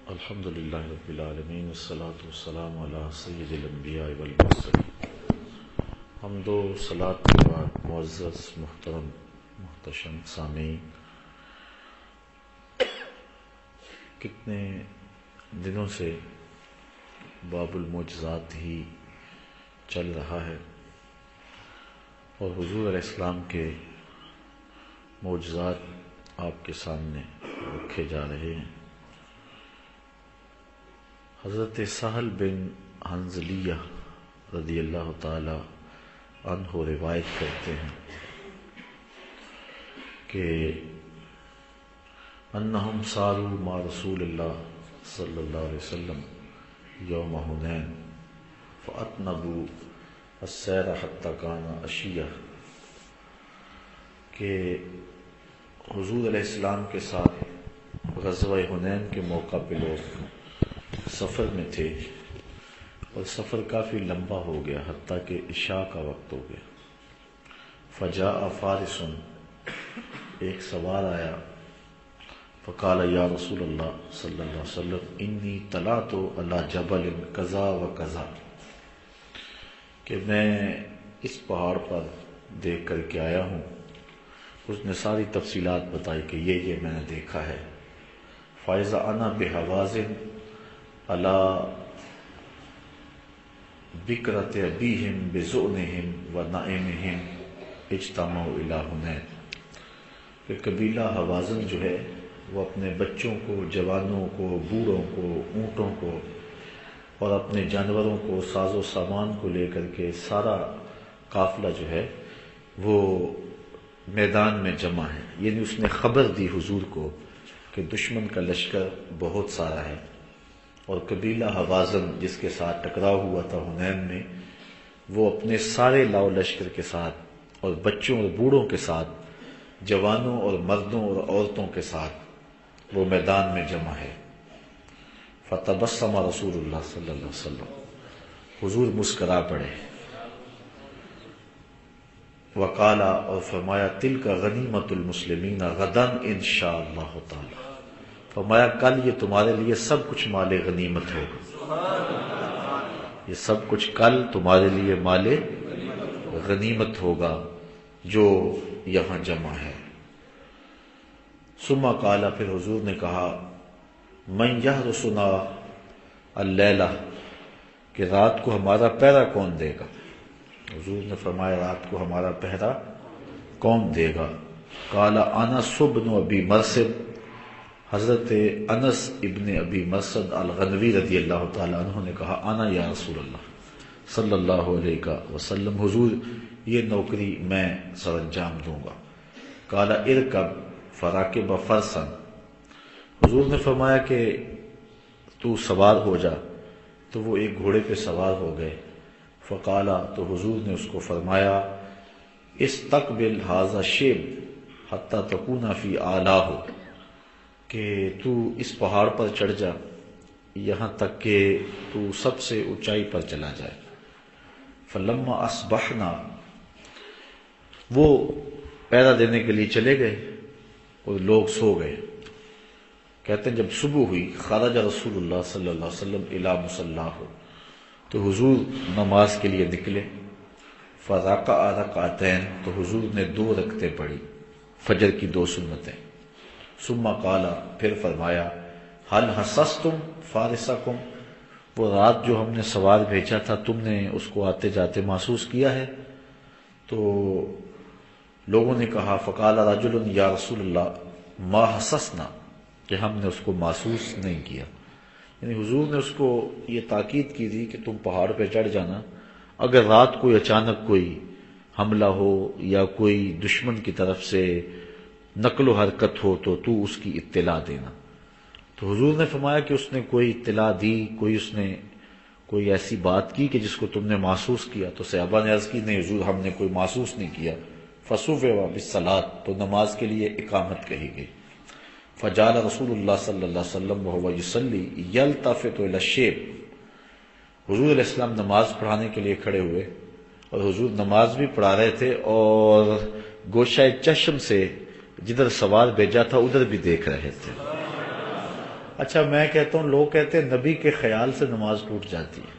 الحمد للہ رب العالمین والصلاة والسلام علی سید الانبیاء والمرسلین۔ حمد و صلاۃ کے بعد معزز محترم محتشم سامعین، کتنے دنوں سے باب المعجزات ہی چل رہا ہے اور حضور علیہ السلام کے معجزات آپ کے سامنے رکھے جا رہے ہیں۔ حضرت سہل بن حنظلیہ رضی اللہ تعالی عنہ روایت کرتے ہیں کہ انہم ساروا مع رسول اللہ صلی اللہ علیہ وسلم یوم حنین فاطنبوا السیر حتی کان عشیہ، کہ حضور علیہ السلام کے ساتھ غزوہ حنین کے موقع پہ لوگ سفر میں تھے اور سفر کافی لمبا ہو گیا حتیٰ کہ عشاء کا وقت ہو گیا۔ فجاء فارس، ایک سوار آیا، فقال یا رسول اللہ صلی اللہ علیہ وسلم انی طلعت علی جبل کذا و کذا، کہ میں اس پہاڑ پر دیکھ کر کے آیا ہوں۔ اس نے ساری تفصیلات بتائی کہ یہ میں نے دیکھا ہے۔ فَإِذَا أَنَا بِحَوَازِنَ عَلَى بِكْرَةِ أَبِيهِمْ بِزُؤْنِهِمْ وَنَعِمِهِمْ اجْتَمَعُوا إِلَى حُنَین، کہ قبیلہ حوازن جو ہے وہ اپنے بچوں کو، جوانوں کو، بوڑھوں کو، اونٹوں کو اور اپنے جانوروں کو، ساز و سامان کو لے کر کے سارا قافلہ جو ہے وہ میدان میں جمع ہے۔ یعنی اس نے خبر دی حضور کو کہ دشمن کا لشکر بہت سارا ہے، اور قبیلہ حوازن جس کے ساتھ ٹکراؤ ہوا تھا حنین میں، وہ اپنے سارے لاؤ لشکر کے ساتھ اور بچوں اور بوڑھوں کے ساتھ، جوانوں اور مردوں اور عورتوں کے ساتھ وہ میدان میں جمع ہے۔ فتبسم رسول اللہ صلی اللہ علیہ وسلم، حضور مسکرا پڑے، وقال، اور فرمایا تلک غنیمت المسلمین غدا انشاءاللہ تعالی، فرمایا کل یہ تمہارے لیے سب کچھ مال غنیمت ہوگا، یہ سب کچھ کل تمہارے لیے مال غنیمت ہوگا جو یہاں جمع ہے۔ ثم قال، پھر حضور نے کہا من یحرسنا اللیلہ، کہ رات کو ہمارا پہرا کون دے گا؟ حضور نے فرمایا رات کو ہمارا پہرا کون دے گا؟ قال انس بن ابی مرثد، حضرت انس ابن ابی مرثد الغنوی رضی اللہ تعالی عنہ نے کہا انا یا رسول اللہ صلی اللہ علیہ وسلم، حضور یہ نوکری میں سر انجام دوں گا۔ قال ارکب فراکب فرسا، حضور نے فرمایا کہ تو سوار ہو جا، تو وہ ایک گھوڑے پہ سوار ہو گئے۔ فقال، تو حضور نے اس کو فرمایا استقبل ھذا الشیب حتی تکون فی اعلاہ، کہ تو اس پہاڑ پر چڑھ جا یہاں تک کہ تو سب سے اونچائی پر چلا جائے۔ فلما اصبحنا، وہ پہرا دینے کے لیے چلے گئے اور لوگ سو گئے۔ کہتے ہیں جب صبح ہوئی خرج رسول اللہ صلی اللہ علیہ وسلم الی مصلاہ، تو حضور نماز کے لیے نکلے۔ فرکع رکعتین، تو حضور نے 2 رکعتیں پڑھی، فجر کی 2 سنتیں۔ ثم قال، پھر فرمایا هل حسستم فارسکم، وہ رات جو ہم نے سوار بھیجا تھا تم نے اس کو آتے جاتے محسوس کیا ہے؟ تو لوگوں نے کہا فقال رجل یا رسول اللہ ما حسسنا، کہ ہم نے اس کو محسوس نہیں کیا۔ یعنی حضور نے اس کو یہ تاکید کی تھی کہ تم پہاڑ پہ چڑھ جانا، اگر رات کوئی اچانک کوئی حملہ ہو یا کوئی دشمن کی طرف سے نقل و حرکت ہو تو اس کی اطلاع دینا۔ تو حضور نے فرمایا کہ اس نے کوئی اطلاع دی، اس نے کوئی ایسی بات کی کہ جس کو تم نے محسوس کیا؟ تو صحابہ نے عرض کی نہیں حضور ہم نے کوئی محسوس نہیں کیا۔ فصوف بالصلاۃ، تو نماز کے لیے اقامت کہی گئی۔ فجعل رسول اللہ صلی اللہ علیہ وسلم وهو یصلی یلتفت الی الشیب، حضور علیہ السلام نماز پڑھانے کے لیے کھڑے ہوئے اور حضور نماز بھی پڑھا رہے تھے اور گوشہ چشم سے جدھر سوار بھیجا تھا ادھر بھی دیکھ رہے تھے۔ اچھا میں کہتا ہوں، لوگ کہتے ہیں نبی کے خیال سے نماز ٹوٹ جاتی ہے۔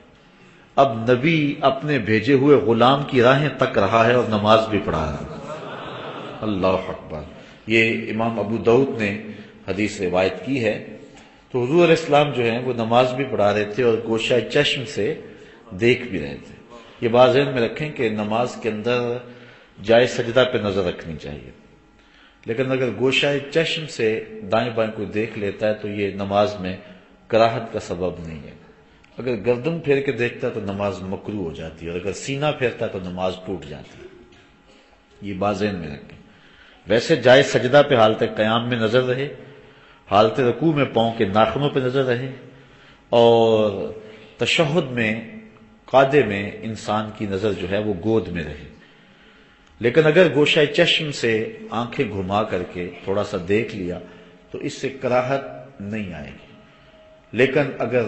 اب نبی اپنے بھیجے ہوئے غلام کی راہیں تک رہا ہے اور نماز بھی پڑھا رہا ہے۔ اللہ اکبر۔ یہ امام ابو داؤد نے حدیث روایت کی ہے۔ تو حضور علیہ السلام جو ہیں وہ نماز بھی پڑھا رہے تھے اور گوشہ چشم سے دیکھ بھی رہے تھے۔ یہ بات ذہن میں رکھیں کہ نماز کے اندر جائے سجدہ پہ نظر رکھنی چاہیے، لیکن اگر گوشہ چشم سے دائیں بائیں کو دیکھ لیتا ہے تو یہ نماز میں کراہت کا سبب نہیں ہے۔ اگر گردن پھیر کے دیکھتا ہے تو نماز مکروہ ہو جاتی ہے، اور اگر سینہ پھیرتا ہے تو نماز ٹوٹ جاتی ہے۔ یہ بات ذہن میں رکھیں۔ ویسے جائے سجدہ پہ حالت قیام میں نظر رہے، حالت رکوع میں پاؤں کے ناخنوں پہ نظر رہے، اور تشہد میں قعدے میں انسان کی نظر جو ہے وہ گود میں رہے۔ لیکن اگر گوشہ چشم سے آنکھیں گھما کر کے تھوڑا سا دیکھ لیا تو اس سے کراہت نہیں آئے گی، لیکن اگر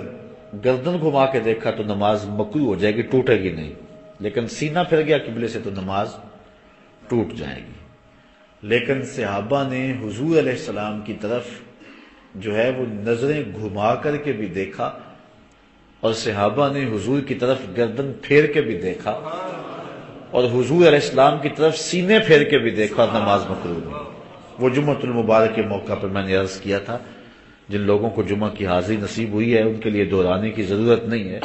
گردن گھما کے دیکھا تو نماز مکروہ ہو جائے گی، ٹوٹے گی نہیں۔ لیکن سینہ پھر گیا قبلے سے تو نماز ٹوٹ جائے گی۔ لیکن صحابہ نے حضور علیہ السلام کی طرف جو ہے وہ نظریں گھما کر کے بھی دیکھا، اور صحابہ نے حضور کی طرف گردن پھیر کے بھی دیکھا، اور حضور علیہ السلام کی طرف سینے پھیر کے بھی دیکھا، اور نماز مکروہ نہیں۔ وہ جمعۃ المبارک کے موقع پر میں نے عرض کیا تھا، جن لوگوں کو جمعہ کی حاضری نصیب ہوئی ہے ان کے لیے دہرانے کی ضرورت نہیں ہے،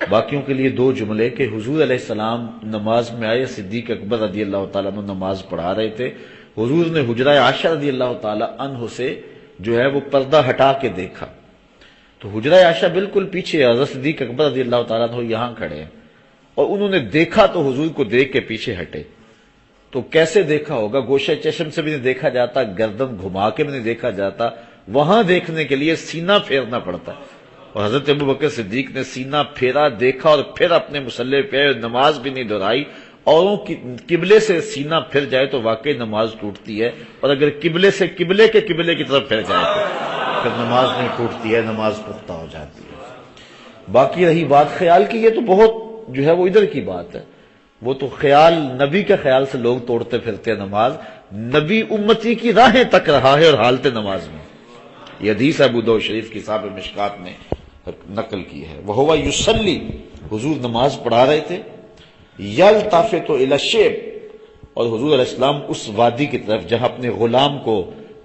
باقیوں کے لیے دو جملے کہ حضور علیہ السلام نماز میں آئے، صدیق اکبر رضی اللہ تعالیٰ عنہ نماز پڑھا رہے تھے، حضور نے حجرہ عائشہ رضی اللہ تعالیٰ عنہ سے جو ہے وہ پردہ ہٹا کے دیکھا، تو حجرہ عائشہ بالکل پیچھے، حضرت صدیق اکبر رضی اللہ تعالیٰ عنہ یہاں کھڑے ہیں، اور انہوں نے دیکھا تو حضور کو دیکھ کے پیچھے ہٹے۔ تو کیسے دیکھا ہوگا؟ گوشہ چشم سے بھی نہیں دیکھا جاتا، گردن گھما کے بھی نہیں دیکھا جاتا، وہاں دیکھنے کے لیے سینہ پھیرنا پڑتا ہے، اور حضرت ابوبکر صدیق نے سینہ پھیرا، دیکھا، اور پھر اپنے مصلی پہ نماز بھی نہیں دہرائی۔ اوروں کی قبلے سے سینہ پھر جائے تو واقعی نماز ٹوٹتی ہے، اور اگر قبلے سے قبلے کی طرف پھر جائے تو پھر نماز نہیں ٹوٹتی ہے، نماز پختہ ہو جاتی ہے۔ باقی رہی بات خیال کی، یہ تو بہت جو ہے وہ ادھر کی بات ہے، وہ تو خیال، نبی کے خیال سے لوگ توڑتے پھرتے ہیں نماز، نبی امتی کی راہیں تک رہا ہے اور حالت نماز میں۔ یہ حدیث ابو داؤد شریف کی صاحب مشکات نے نقل کی ہے۔ وَهُوَ يُصَلِّي، حضور نماز پڑھا رہے تھے، يَلْتَفِتُ إِلَى الشِّيبِ، اور حضور علیہ السلام اس وادی کی طرف جہاں اپنے غلام کو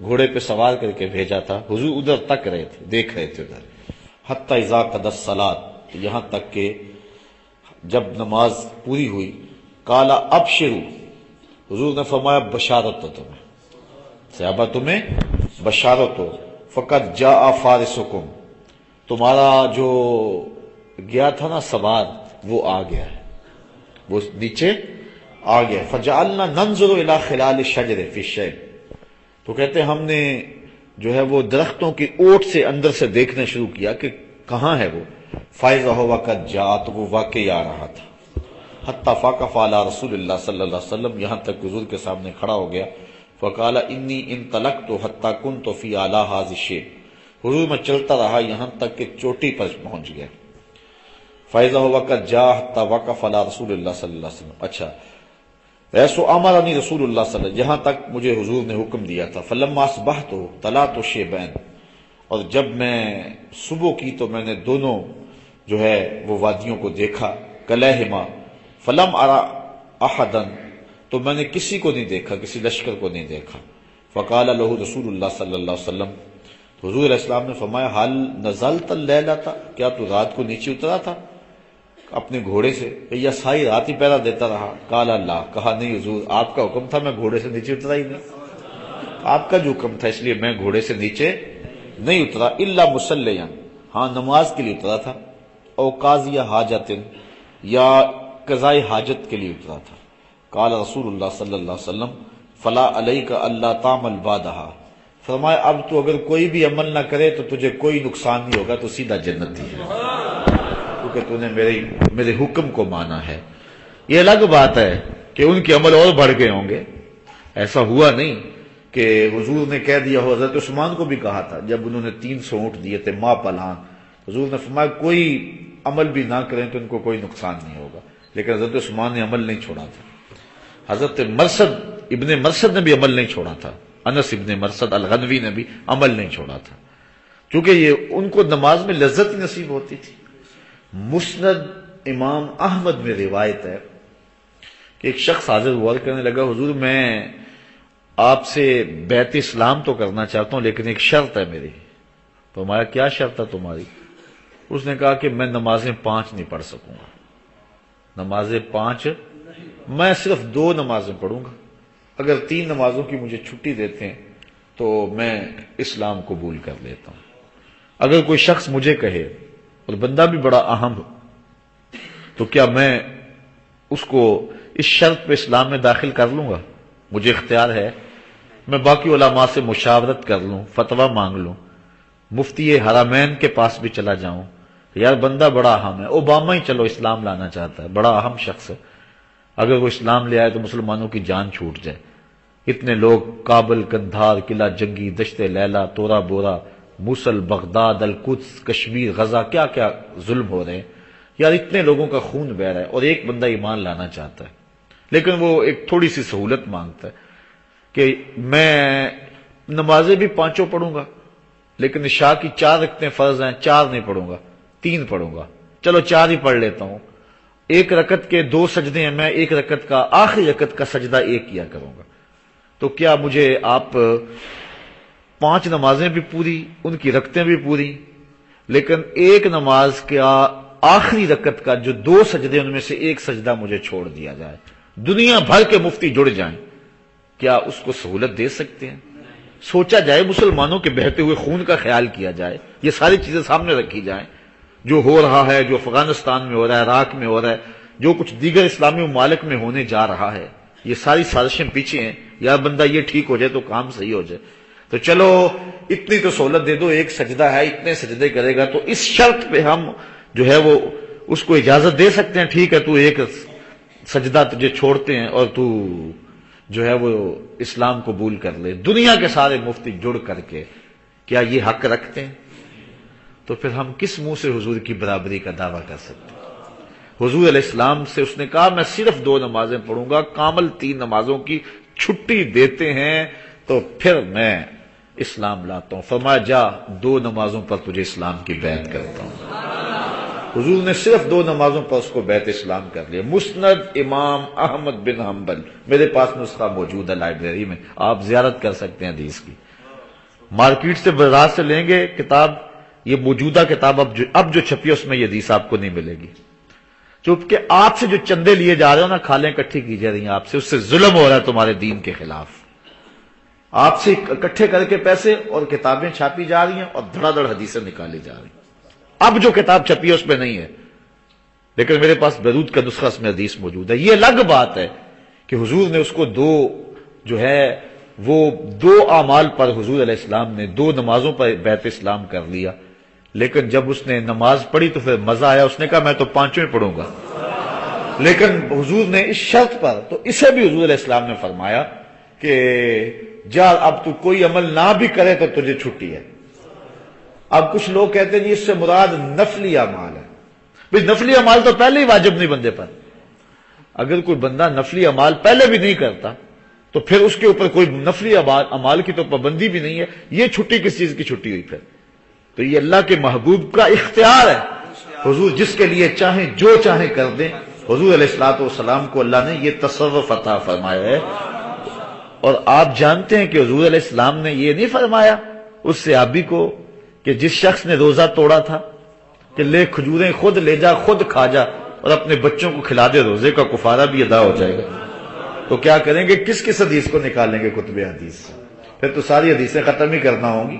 گھوڑے پہ سوار کر کے بھیجا تھا، حضور ادھر تک رہے تھے، دیکھ رہے تھے ادھر، حَتَّى إِذَا قَضَى الصَّلَاةَ، یہاں تک کہ جب نماز پوری ہوئی، قَالَ أَبْشِرُوا، حضور نے فرمایا بشارت ہو تمہیں، صحابہ تمہیں بشارت ہو، فَقَدْ جَاءَ فَارِسُكُمْ، تمہارا جو گیا تھا نا سوار وہ آ گیا ہے، وہ نیچے آ گیا۔ فَجَعَلْنَا نَنْظُرُ إِلَى خِلَالِ الشَّجْرِ فِي الشَّيْبِ، تو کہتے ہم نے جو ہے وہ درختوں کی اوٹ سے اندر سے دیکھنا شروع کیا کہ کہاں ہے وہ، فَإِذَا هُوَ قَدْ جَاءَ، تو وہ واقعی آ رہا تھا، حَتَّى فَقَفَ عَلَى رسول اللہ صلی اللہ علیہ وسلم، یہاں تک حضور کے سامنے کھڑا ہو گیا، فَقَالَ إِنِّي انطَلَقْتُ حَتَّى كُنْتُ فِي أَعْلَى هَذِا الشَّيْءِ، حضور میں چلتا رہا یہاں تک کہ چوٹی پر پہنچ گیا۔ فَإِذَا هُوَ قَدْ جَاءَ حَتَّى وَقَفَ عَلَى رسول اللہ صلی اللہ علیہ وسلم، اچھا ویسو امرنی رسول اللہ صلی اللہ علیہ وسلم، یہاں تک مجھے حضور نے حکم دیا تھا، فلما اصبحت طلعت شیبین، اور جب میں صبح کی تو میں نے دونوں جو ہے وہ وادیوں کو دیکھا، کلہما فلم ارى احدا، تو میں نے کسی کو نہیں دیکھا، کسی لشکر کو نہیں دیکھا۔ فقال له رسول اللہ صلی اللہ علیہ وسلم، تو حضور علیہ السلام نے فرمایا حل نزلت اللیلۃ، کیا تو رات کو نیچے اترا تھا اپنے گھوڑے سے، یا ساری رات ہی پہرا دیتا رہا؟ قال اللہ، کہا نہیں حضور، آپ کا حکم تھا، میں گھوڑے سے نیچے اترا ہی نہیں، آپ کا جو حکم تھا اس لیے میں گھوڑے سے نیچے نہیں اترا، الا مصلیا، ہاں نماز کے لیے اترا تھا، او قاضی حاجت، یا قضاء حاجت کے لیے اترا تھا۔ قال رسول اللہ صلی اللہ علیہ وسلم فلا علیک الا تعمل بعدها، فرمایا اب تو اگر کوئی بھی عمل نہ کرے تو تجھے کوئی نقصان نہیں ہوگا، تو سیدھا جنتی ہے، کیونکہ تو نے میرے حکم کو مانا ہے۔ یہ الگ بات ہے کہ ان کے عمل اور بڑھ گئے ہوں گے، ایسا ہوا نہیں کہ حضور نے کہہ دیا ہو، حضرت عثمان کو بھی کہا تھا جب انہوں نے 300 اونٹ دیے تھے ماں پلان، حضور نے فرمایا کوئی عمل بھی نہ کریں تو ان کو کوئی نقصان نہیں ہوگا، لیکن حضرت عثمان نے عمل نہیں چھوڑا تھا، حضرت ابن مرثد نے بھی عمل نہیں چھوڑا تھا، انس ابن مرثد الغنوی نے بھی عمل نہیں چھوڑا تھا۔ کیونکہ یہ ان کو نماز میں لذت نصیب ہوتی تھی۔ مسند امام احمد میں روایت ہے کہ ایک شخص حاضر ہوا کہنے لگا حضور میں آپ سے بیعت اسلام تو کرنا چاہتا ہوں لیکن ایک شرط ہے میری۔ فرمایا کیا شرط ہے تمہاری؟ اس نے کہا کہ میں نمازیں 5 نہیں پڑھ سکوں گا، نمازیں 5 میں صرف 2 نمازیں پڑھوں گا، اگر 3 نمازوں کی مجھے چھٹی دیتے ہیں تو میں اسلام قبول کر لیتا ہوں۔ اگر کوئی شخص مجھے کہے اور بندہ بھی بڑا اہم ہو تو کیا میں اس کو اس شرط پہ اسلام میں داخل کر لوں گا؟ مجھے اختیار ہے، میں باقی علماء سے مشاورت کر لوں، فتویٰ مانگ لوں، مفتی حرمین کے پاس بھی چلا جاؤں، یار بندہ بڑا اہم ہے، اوباما ہی چلو اسلام لانا چاہتا ہے، بڑا اہم شخص ہے، اگر وہ اسلام لے آئے تو مسلمانوں کی جان چھوٹ جائے، اتنے لوگ کابل، قندھار، قلعہ جنگی، دشت لیلا، تورا بورا، موصل، بغداد، القدس، کشمیر، غزہ، کیا کیا ظلم ہو رہے ہیں یار، اتنے لوگوں کا خون بہ رہا ہے اور ایک بندہ ایمان لانا چاہتا ہے، لیکن وہ ایک تھوڑی سی سہولت مانگتا ہے کہ میں نمازیں بھی 5 پڑھوں گا لیکن عشاء کی 4 رکعتیں فرض ہیں، 4 نہیں پڑھوں گا، 3 پڑھوں گا، چلو 4 ہی پڑھ لیتا ہوں، 1 رکعت کے 2 سجدے ہیں، میں 1 رکعت کا آخری رکعت کا سجدہ 1 کیا کروں گا، تو کیا مجھے آپ 5 نمازیں بھی پوری، ان کی رکعتیں بھی پوری، لیکن 1 نماز کا آخری رکعت کا جو 2 سجدے ان میں سے 1 سجدہ مجھے چھوڑ دیا جائے، دنیا بھر کے مفتی جڑ جائیں، کیا اس کو سہولت دے سکتے ہیں؟ سوچا جائے، مسلمانوں کے بہتے ہوئے خون کا خیال کیا جائے، یہ ساری چیزیں سامنے رکھی جائیں، جو ہو رہا ہے، جو افغانستان میں ہو رہا ہے، عراق میں ہو رہا ہے، جو کچھ دیگر اسلامی ممالک میں ہونے جا رہا ہے، یہ ساری سازشیں پیچھے ہیں، یا بندہ یہ ٹھیک ہو جائے تو کام صحیح ہو جائے، تو چلو اتنی تو سہولت دے دو، 1 سجدہ ہے، اتنے سجدے کرے گا تو اس شرط پہ ہم جو ہے وہ اس کو اجازت دے سکتے ہیں، ٹھیک ہے تو 1 سجدہ تجھے چھوڑتے ہیں اور تو جو ہے وہ اسلام قبول کر لے۔ دنیا کے سارے مفتی جڑ کر کے کیا یہ حق رکھتے ہیں؟ تو پھر ہم کس منہ سے حضور کی برابری کا دعویٰ کر سکتے ہیں؟ حضور علیہ السلام سے اس نے کہا میں صرف 2 نمازیں پڑھوں گا، کامل 3 نمازوں کی چھٹی دیتے ہیں تو پھر میں اسلام لاتا ہوں۔ فرمایا جا 2 نمازوں پر تجھے اسلام کی بیعت کرتا ہوں۔ حضور نے صرف 2 نمازوں پر اس کو بیعت اسلام کر لیا۔ مسند امام احمد بن حنبل، میرے پاس نسخہ موجود ہے لائبریری میں، آپ زیارت کر سکتے ہیں حدیث کی، مارکیٹ سے بازار سے لیں گے کتاب، یہ موجودہ کتاب اب جو چھپی ہے اس میں یہ حدیث آپ کو نہیں ملے گی، چونکہ آپ سے جو چندے لیے جا رہے ہو نا، کھالیں اکٹھی کی جا رہی ہیں آپ سے، اس سے ظلم ہو رہا ہے تمہارے دین کے خلاف، آپ سے اکٹھے کر کے پیسے اور کتابیں چھاپی جا رہی ہیں اور دھڑا دھڑ حدیثیں نکالی جا رہی ہیں۔ اب جو کتاب چھپی ہے اس میں نہیں ہے، لیکن میرے پاس بیروت کا نسخہ اس میں حدیث موجود ہے۔ یہ الگ بات ہے کہ حضور نے اس کو 2 جو ہے وہ 2 اعمال پر حضور علیہ السلام نے 2 نمازوں پر بیعت اسلام کر لیا، لیکن جب اس نے نماز پڑھی تو پھر مزہ آیا، اس نے کہا میں تو 5 پڑھوں گا، لیکن حضور نے اس شرط پر، تو اسے بھی حضور علیہ السلام نے فرمایا کہ جا اب تو کوئی عمل نہ بھی کرے تو تجھے چھٹی ہے۔ اب کچھ لوگ کہتے ہیں جی اس سے مراد نفلی اعمال ہے، بھئی نفلی اعمال تو پہلے ہی واجب نہیں بندے پر، اگر کوئی بندہ نفلی اعمال پہلے بھی نہیں کرتا تو پھر اس کے اوپر کوئی نفلی اعمال کی تو پابندی بھی نہیں ہے، یہ چھٹی کس چیز کی چھٹی ہوئی پھر؟ تو یہ اللہ کے محبوب کا اختیار ہے، حضور جس کے لیے چاہیں جو چاہیں کر دیں۔ حضور علیہ الصلوۃ والسلام کو اللہ نے یہ تصرف عطا فرمایا ہے، اور آپ جانتے ہیں کہ حضور علیہ السلام نے یہ نہیں فرمایا اس صحابی کو کہ جس شخص نے روزہ توڑا تھا کہ لے کھجوریں خود لے جا، خود کھا جا اور اپنے بچوں کو کھلا دے، روزے کا کفارہ بھی ادا ہو جائے گا، تو کیا کریں گے؟ کس حدیث کو نکالیں گے کتب حدیث سے؟ پھر تو ساری حدیثیں ختم ہی کرنا ہوں گی۔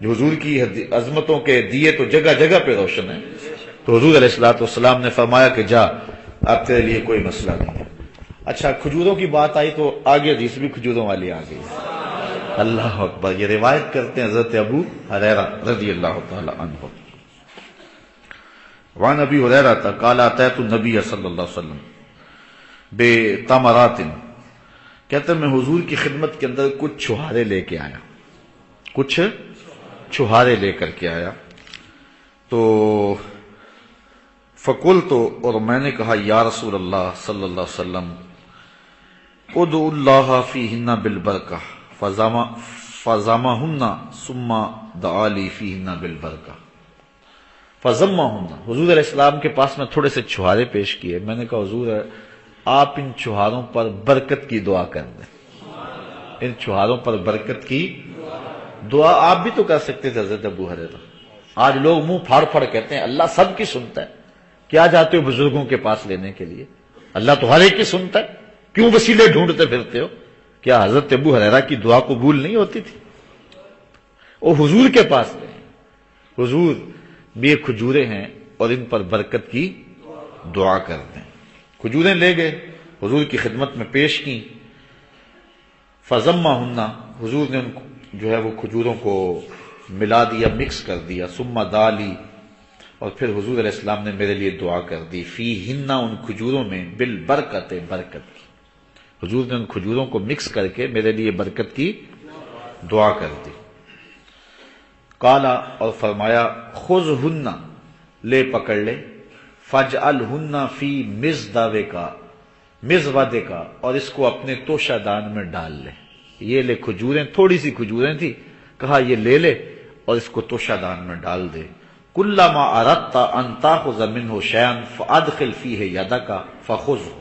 جو حضور کی عظمتوں کے دیے تو جگہ جگہ پہ روشن ہیں، تو حضور علیہ الصلوۃ والسلام نے فرمایا کہ جا اب تیرے لیے کوئی مسئلہ نہیں ہے۔ اچھا کھجوروں کی بات آئی تو آگے حدیث بھی کھجوروں والی آ گئی۔ اللہ اکبر، یہ روایت کرتے ہیں حضرت ابو ہریرہ رضی اللہ تعالی عنہ، وعن ابی ہریرہ قال اتیت النبی صلی اللہ علیہ وسلم بتمرات، کہتے ہیں میں حضور کی خدمت کے اندر کچھ چھہارے لے کے آیا، کچھ چھہارے لے کر کے آیا، تو فقلت، اور میں نے کہا یا رسول اللہ صلی اللہ علیہ وسلم ادعو اللہ فیہن بالبرکہ فَزَمَهُنَّ ثُمَّ دَعَا لِي فِيهِنَّ بِالْبَرْكَةِ فَزَمَّهُنَّ حضور علیہ السلام کے پاس میں تھوڑے سے چھہارے پیش کیے. میں نے کہا حضور آپ ان چھہاروں پر برکت کی دعا کر دیں. ان چھہاروں پر برکت کی دعا آپ بھی تو کر سکتے تھے حضرت ابو ہریرہ. آج لوگ منہ پھاڑ پھاڑ کہتے ہیں اللہ سب کی سنتا ہے. کیا جاتے ہو بزرگوں کے پاس لینے کے لیے؟ اللہ تو ہر ایک کی سنتا ہے، کیوں وسیلے ڈھونڈتے پھرتے ہو؟ کیا حضرت ابو ہریرہ کی دعا قبول نہیں ہوتی تھی؟ وہ حضور کے پاس گئے. حضور بھی یہ کھجوریں ہیں اور ان پر برکت کی دعا کر دیں. کھجوریں لے گئے، حضور کی خدمت میں پیش کی. فَزَمَّهُنَّ حضور نے ان کو جو ہے وہ کھجوروں کو ملا دیا، مکس کر دیا. ثُمَّ دَعَا لِي اور پھر حضور علیہ السلام نے میرے لیے دعا کر دی. فِيهِنَّ ان کھجوروں میں بالبرکت برکت کی. حضور نے ان کھجوروں کو مکس کر کے میرے لیے برکت کی دعا کر دی. قالا اور فرمایا خذہن لے پکڑ لے، فجعلہن فی مزودے کا اور اس کو اپنے توشہ دان میں ڈال لے. یہ لے کھجوریں، تھوڑی سی کھجوریں تھی، کہا یہ لے لے اور اس کو توشہ دان میں ڈال دے. کلما اردت ان تاخذ منہ شیئا فادخل فیہ یدک فخذہ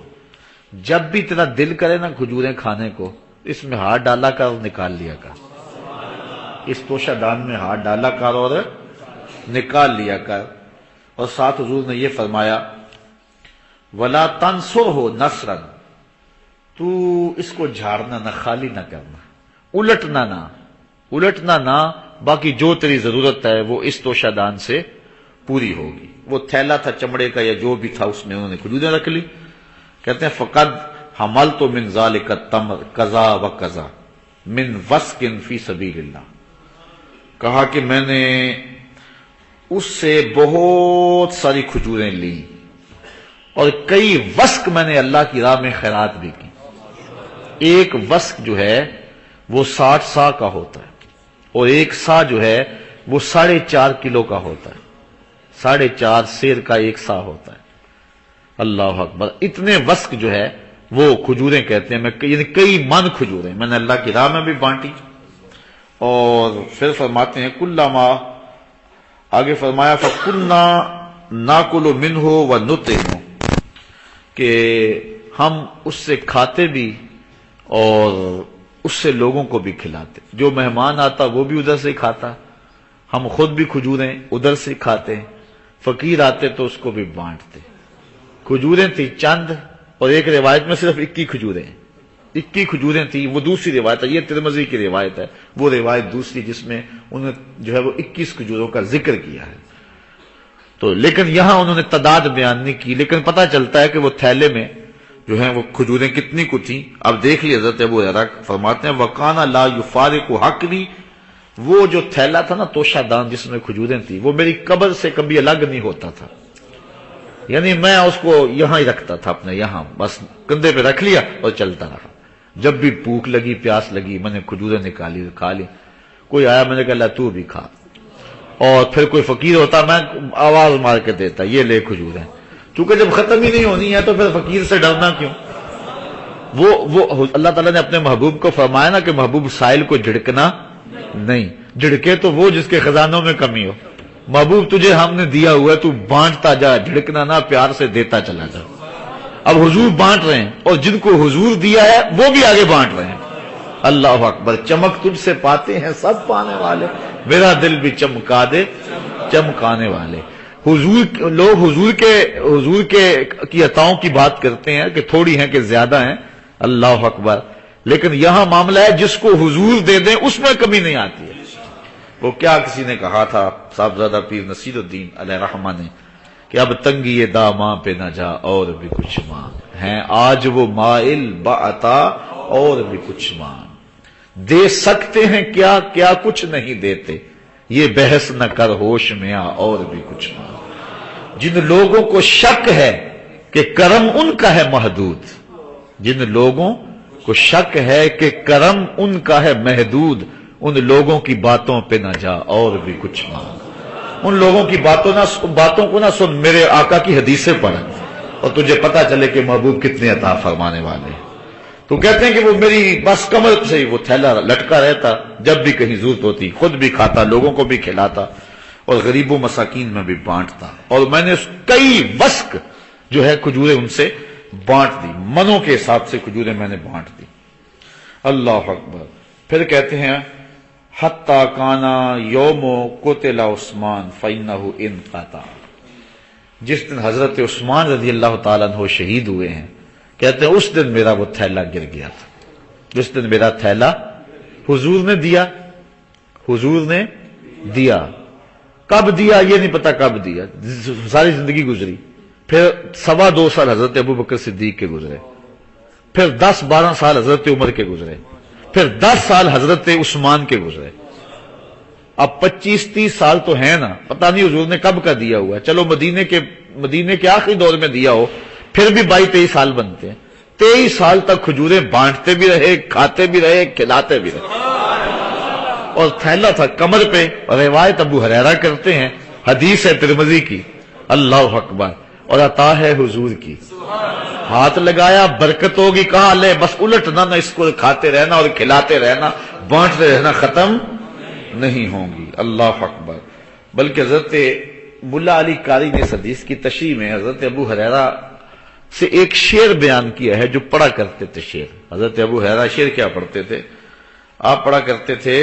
جب بھی تیرا دل کرے نا کھجوریں کھانے کو، اس میں ہاتھ ڈالا کر اور نکال لیا کر. اس توشہ دان میں ہاتھ ڈالا کر اور نکال لیا کر. اور ساتھ حضور نے یہ فرمایا وَلَا تَنْصُرْهُ نَصْرًا تو اس کو جھاڑنا نہ، خالی نہ کرنا، الٹنا نہ، باقی جو تیری ضرورت ہے وہ اس توشہ دان سے پوری ہوگی. وہ تھیلا تھا چمڑے کا یا جو بھی تھا، اس میں انہوں نے کھجوریں رکھ لی. کہتے ہیں فقد حملت من ذلك التمر کذا و کذا من وسق فی سبیل اللہ. کہا کہ میں نے اس سے بہت ساری کھجوریں لی اور کئی وسق میں نے اللہ کی راہ میں خیرات بھی کی. ایک وسق جو ہے وہ 60 سا کا ہوتا ہے اور ایک سا جو ہے وہ 4.5 کلو کا ہوتا ہے. 4.5 سیر کا ایک سا ہوتا ہے. اللہ اکبر. اتنے وسق جو ہے وہ کھجوریں کہتے ہیں. یعنی کئی من کھجوریں میں نے اللہ کی راہ میں بھی بانٹی. اور پھر فرماتے ہیں کلما، آگے فرمایا فَكُنَّا نَاكُلُ مِنْهُ وَنُطْعِمُ کہ ہم اس سے کھاتے بھی اور اس سے لوگوں کو بھی کھلاتے. جو مہمان آتا وہ بھی ادھر سے کھاتا، ہم خود بھی کھجوریں ادھر سے کھاتے، فقیر آتے تو اس کو بھی بانٹتے. کھجوریں تھی چند اور ایک روایت میں صرف 21 کھجوریں تھی. وہ دوسری روایت ہے، یہ ترمذی کی روایت ہے. وہ روایت دوسری جس میں انہوں نے جو ہے وہ 21 کھجوروں کا ذکر کیا ہے. تو لیکن یہاں انہوں نے تعداد بیان نہیں کی، لیکن پتہ چلتا ہے کہ وہ تھیلے میں جو ہیں وہ کھجوریں کتنی کو تھیں. اب دیکھ لیے حضرت ابو ہریرہ فرماتے ہیں وَقَانَ لَا يُفَارِقُ حَقْرِي وہ جو تھیلا تھا نا توشہ دان جس میں کھجوریں تھی، وہ میری قبر سے کبھی الگ نہیں ہوتا تھا. یعنی میں اس کو یہاں ہی رکھتا تھا، اپنے یہاں بس کندھے پہ رکھ لیا اور چلتا رہا. جب بھی بھوک لگی پیاس لگی میں نے کھجوریں نکالی کھا لی. کوئی آیا میں نے کہا اللہ تو بھی کھا. اور پھر کوئی فقیر ہوتا میں آواز مار کے دیتا یہ لے کھجوریں. چونکہ جب ختم ہی نہیں ہونی ہے تو پھر فقیر سے ڈرنا کیوں. وہ اللہ تعالیٰ نے اپنے محبوب کو فرمایا نا کہ محبوب سائل کو جھڑکنا نہیں. جھڑکے تو وہ جس کے خزانوں میں کمی ہو. محبوب تجھے ہم نے دیا ہوا ہے تو بانٹتا جا، جھڑکنا نہ، پیار سے دیتا چلا جا. اب حضور بانٹ رہے ہیں اور جن کو حضور دیا ہے وہ بھی آگے بانٹ رہے ہیں. اللہ اکبر. چمک تجھ سے پاتے ہیں سب پانے والے، میرا دل بھی چمکا دے چمکانے والے. لوگ حضور کی عطاؤں کی بات کرتے ہیں کہ تھوڑی ہیں کہ زیادہ ہیں. اللہ اکبر. لیکن یہاں معاملہ ہے جس کو حضور دے دیں اس میں کمی نہیں آتی ہے. وہ کیا کسی نے کہا تھا صاحبزادہ پیر نصیر الدین علیہ رحمہ نے کہ اب تنگی داماں پہ نہ جا اور بھی کچھ مانگ ہیں آج وہ مائل بعطا اور بھی کچھ مانگ. دے سکتے ہیں کیا کیا کچھ نہیں دیتے، یہ بحث نہ کر ہوش میں آ اور بھی کچھ مانگ. جن لوگوں کو شک ہے کہ کرم ان کا ہے محدود، جن لوگوں کو شک ہے کہ کرم ان کا ہے محدود، ان لوگوں کی باتوں پہ نہ جا اور بھی کچھ مانگ. ان لوگوں کی باتوں کو نہ سن، میرے آقا کی حدیثیں پڑھ اور تجھے پتا چلے کہ محبوب کتنے عطا فرمانے والے. تو کہتے ہیں کہ وہ میری بس کمر سے وہ تھیلا لٹکا رہتا، جب بھی کہیں ضرورت ہوتی خود بھی کھاتا، لوگوں کو بھی کھلاتا اور غریبوں مساکین میں بھی بانٹتا، اور میں نے کئی وسق جو ہے کھجوریں ان سے بانٹ دی، منوں کے حساب سے کھجوریں میں نے بانٹ دی۔ اللہ اکبر۔ پھر کہتے ہیں حتی کانا یوم قتل عثمان فإنہ انقطع، جس دن حضرت عثمان رضی اللہ تعالیٰ عنہ شہید ہوئے ہیں، کہتے ہیں اس دن میرا وہ تھیلا گر گیا تھا، جس دن میرا تھیلا حضور نے دیا، حضور نے دیا، کب دیا یہ نہیں پتا، کب دیا، ساری زندگی گزری، پھر 2.25 سال حضرت ابو بکر صدیق کے گزرے، پھر 10-12 سال حضرت عمر کے گزرے، پھر 10 سال حضرت عثمان کے گزرے، اب 25-30 سال تو ہیں نا، پتہ نہیں حضور نے کب کا دیا ہوا ہے، چلو مدینے کے آخری دور میں دیا ہو، پھر بھی 22-23 سال بنتے ہیں، 23 سال تک کھجوریں بانٹتے بھی رہے، کھاتے بھی رہے، کھلاتے بھی رہے، اور تھیلا تھا کمر پہ۔ روایت ابو ہریرہ کرتے ہیں، حدیث ہے ترمذی کی، اللہ اکبر، اور عطا ہے حضور کی، ہاتھ لگایا برکت ہوگی، کہا لے بس الٹنا نہ، اس کو کھاتے رہنا اور کھلاتے رہنا، بانٹتے رہنا، ختم نہیں ہوں گی۔ اللہ اکبر۔ بلکہ حضرت ملا علی قاری نے اس حدیث کی تشریح میں حضرت ابو ہریرہ سے ایک شعر بیان کیا ہے جو پڑھا کرتے تھے۔ شعر حضرت ابو ہریرہ شعر کیا پڑھتے تھے؟ آپ پڑھا کرتے تھے